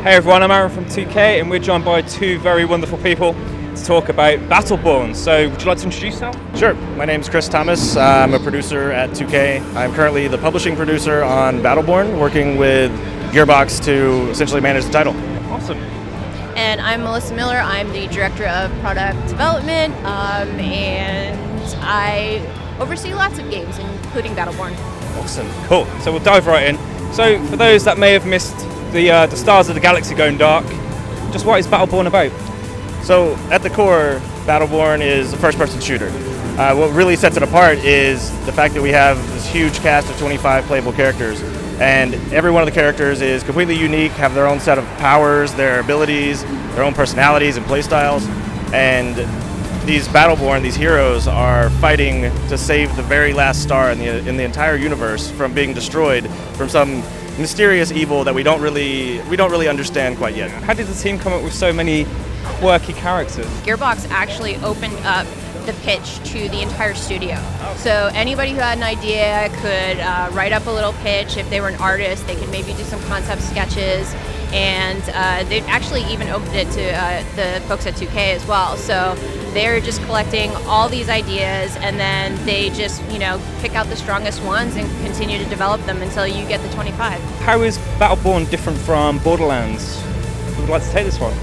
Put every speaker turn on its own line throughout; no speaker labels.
Hey everyone, I'm Aaron from 2K and we're joined by two very wonderful people to talk about Battleborn. So would you like to introduce yourself?
Sure. My name's Chris Thomas. I'm a producer at 2K. I'm currently the publishing producer on Battleborn, working with Gearbox to essentially manage the title.
Awesome.
And I'm Melissa Miller. I'm the director of product development, and I oversee lots of games, including Battleborn.
Awesome. Cool. So we'll dive right in. So for those that may have missed the stars of the galaxy going dark, just what is Battleborn about?
So at the core, Battleborn is a first-person shooter. What really sets it apart is the fact that we have this huge cast of 25 playable characters, and every one of the characters is completely unique, have their own set of powers, their abilities, their own personalities and playstyles, and these Battleborn, these heroes, are fighting to save the very last star in the entire universe from being destroyed from some mysterious evil that we don't really understand quite yet.
How did the team come up with so many quirky characters?
Gearbox actually opened up the pitch to the entire studio. So anybody who had an idea could write up a little pitch. If they were an artist, they could maybe do some concept sketches. And they actually even opened it to the folks at 2K as well. So they're just collecting all these ideas, and then they just, pick out the strongest ones and continue to develop them until you get the 25.
How is Battleborn different from Borderlands? Who would like to take this one?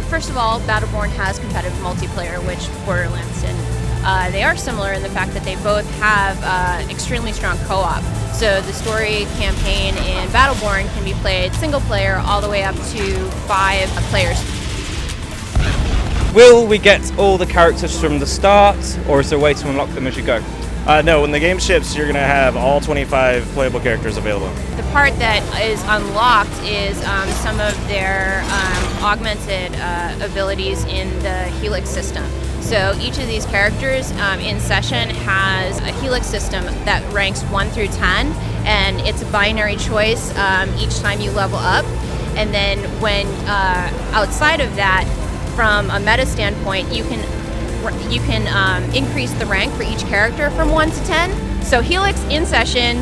First of all, Battleborn has competitive multiplayer, which Borderlands didn't. They are similar in the fact that they both have extremely strong co-op. So the story campaign in Battleborn can be played single player all the way up to 5 players.
Will we get all the characters from the start, or is there a way to unlock them as you go?
No, when the game ships, you're going to have all 25 playable characters available.
The part that is unlocked is some of their augmented abilities in the Helix system. So each of these characters in session has a Helix system that ranks 1 through 10, and it's a binary choice each time you level up. And then when outside of that, from a meta standpoint, you can increase the rank for each character from 1 to 10. So Helix in session,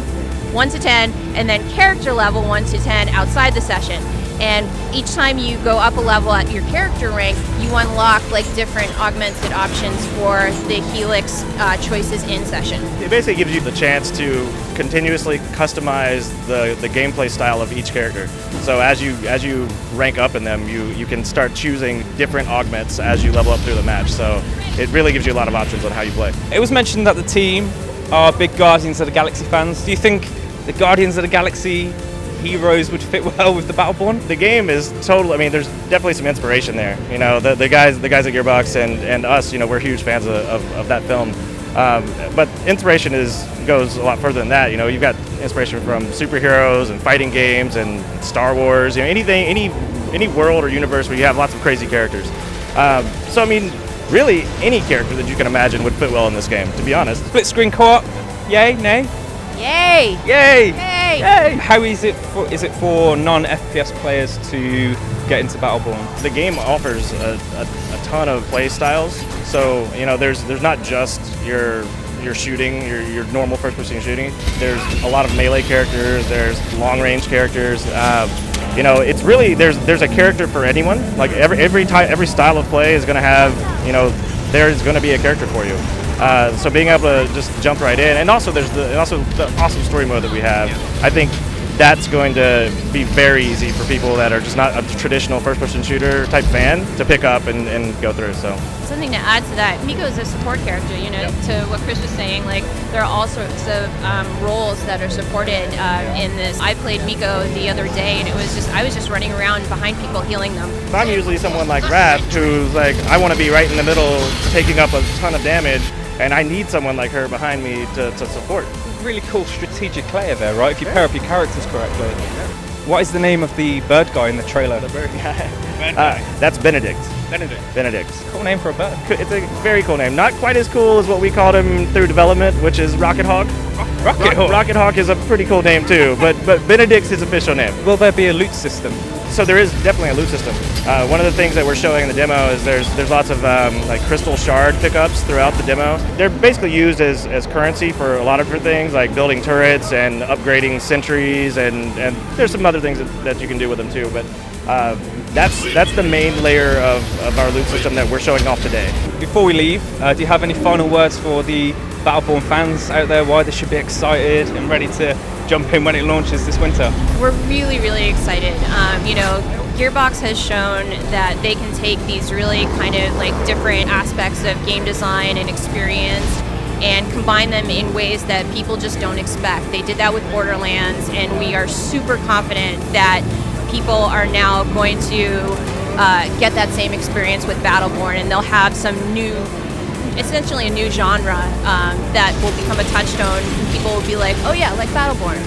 1 to 10, and then character level 1 to 10 outside the session. And each time you go up a level at your character rank, you unlock different augmented options for the Helix choices in session.
It basically gives you the chance to continuously customize the gameplay style of each character. So as you rank up in them, you can start choosing different augments as you level up through the match. So it really gives you a lot of options on how you play.
It was mentioned that the team are big Guardians of the Galaxy fans. Do you think the Guardians of the Galaxy heroes would fit well with the Battleborn?
The game is there's definitely some inspiration there. The guys at Gearbox and us, we're huge fans of that film. But inspiration goes a lot further than that. You've got inspiration from superheroes and fighting games and Star Wars. Any world or universe where you have lots of crazy characters. Really any character that you can imagine would fit well in this game, to be honest.
Split screen co-op, yay, nay?
Yay!
Yay!
Yay!
Yay! How is it for non-FPS players to get into Battleborn?
The game offers a ton of play styles. So there's not just your shooting, your normal first-person shooting. There's a lot of melee characters. There's long-range characters. It's really there's a character for anyone. Like every style of play is going to have there's going to be a character for you. So being able to just jump right in, and also there's the awesome story mode that we have. I think that's going to be very easy for people that are just not a traditional first-person shooter type fan to pick up and go through. So
something to add to that, Miko is a support character. To what Chris was saying, there are all sorts of roles that are supported in this. I played Miko the other day, and I was just running around behind people, healing them.
I'm usually someone like Raph, who's I want to be right in the middle, taking up a ton of damage, and I need someone like her behind me to support.
Really cool strategic player there, right? If you pair up your characters correctly. What is the name of the bird guy in the trailer?
The bird guy. That's Benedict. Benedict.
Cool name for a bird.
It's a very cool name. Not quite as cool as what we called him through development, which is Rocket Hawk.
Rocket Hawk.
Rocket Hawk is a pretty cool name too, but Benedict's his official name.
Will there be a loot system?
So there is definitely a loot system. One of the things that we're showing in the demo is there's lots of like crystal shard pickups throughout the demo. They're basically used as currency for a lot of different things, like building turrets and upgrading sentries, and there's some other things that you can do with them too. But that's the main layer of our loot system that we're showing off today.
Before we leave, do you have any final words for the Battleborn fans out there, why they should be excited and ready to jump in when it launches this winter?
We're really, really excited. Gearbox has shown that they can take these really kind of like different aspects of game design and experience and combine them in ways that people just don't expect. They did that with Borderlands, and we are super confident that people are now going to get that same experience with Battleborn, and they'll have some new, essentially a new genre that will become a touchstone, and people will be like, oh yeah, like Battleborn.